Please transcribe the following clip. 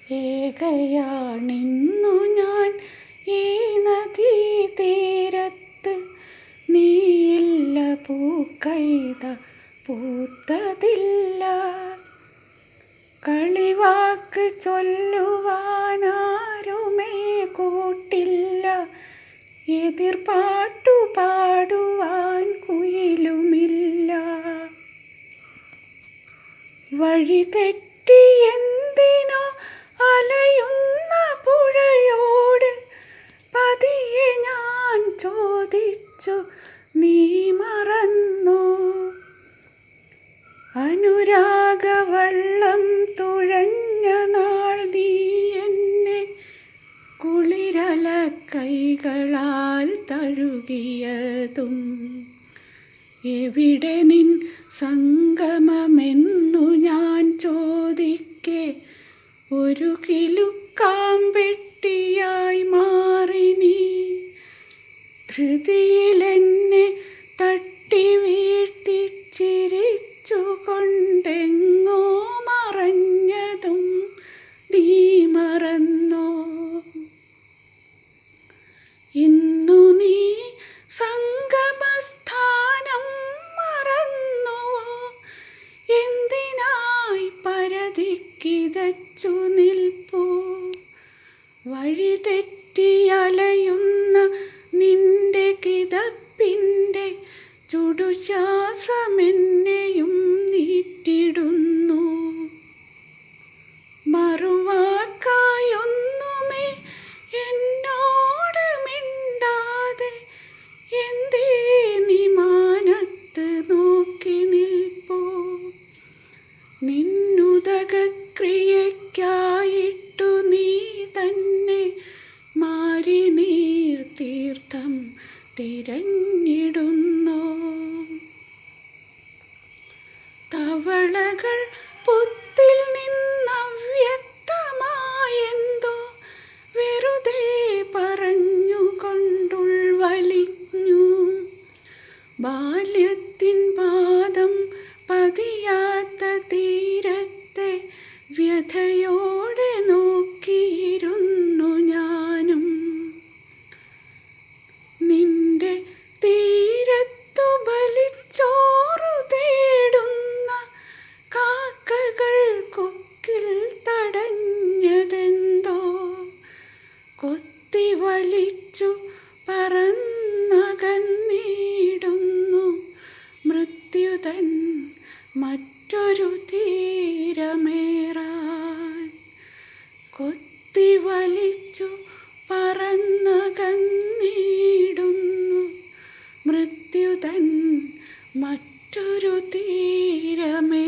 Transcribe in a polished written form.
ഏകയാണിന്നു ഞാൻ ഈ നദീതീരത്ത്. നീയില്ല പൂക്കൈത പൂത്തതില്ല. കളിവാക്ക് ചൊല്ലുവാനാരുമേ കൂട്ടില്ല. എതിർപാട്ടു പാടുവാൻ കുയിലുമില്ല. വഴി തെറ്റി എന്തിനോ അലയുന്ന പുഴയോട് പതിയെ ഞാൻ ചോദിച്ചു, നീ മറന്നോ? അനുരാഗവള്ളം തുഴഞ്ഞ നാൾ നീ എന്നെ കുളിരല കൈകളാൽ തഴുകിയതും. എവിടെ നിൻ സംഗമമെന്നു ഞാൻ ചോദിക്കെ, ഒരു കിലുക്കാമ്പെട്ടിയായി മാറി നീ. ധൃതിയിലെന്നെ തട്ടി വീഴ്ത്തി ചിരിച്ചുകൊണ്ടെങ്ങോ മറഞ്ഞതും നീ മറന്നോ? ഇന്നു നീ സംഗമസ്ഥാനം മറന്നുവോ? എന്തിനായി പരതിക്കിതച്ചു നിൽപ്പൂ? വഴി തെറ്റി അലയുന്ന നിന്റെ കിതപ്പിൻ്റെ ചുടുശ്വാസമെന്നെയും നീറ്റിടുന്നു. മറുവാക്കായൊന്നുമേ എന്നോട് മിണ്ടാതെ എന്തേ നീ മാനത്ത് നോക്കി നിൽപ്പൂ? നിന്നുദകക്രിയയ്ക്കായിട്ടു നീ തന്നെ മാരിനീർ തീർത്ഥം തിരഞ്ഞിടുന്നോ? തവളകൾ പൊത്തിൽ നിന്നവ്യക്തമായെന്തോ വെറുതെ പറഞ്ഞുകൊണ്ടുൾവലിഞ്ഞു. ബാല്യത്തിൻ പാദം പതിയാത്ത തീരത്തെ വ്യഥയോടെ നോക്കിയിരുന്നു ഞാനും. നിന്റെ തീരത്തു ബലിച്ചോറു തേടുന്ന കാക്കകൾ കൊക്കിൽ തടഞ്ഞതെന്തോ? കൊത്തി വലിച്ചു പറന്നകന്നിടുന്നു മൃത്യുതൻ മറ്റൊരു തീരമേറാൻ. കൊത്തി വലിച്ചു പറന്നകന്നിടുന്നു മൃത്യുതൻ മറ്റൊരു തീരമേ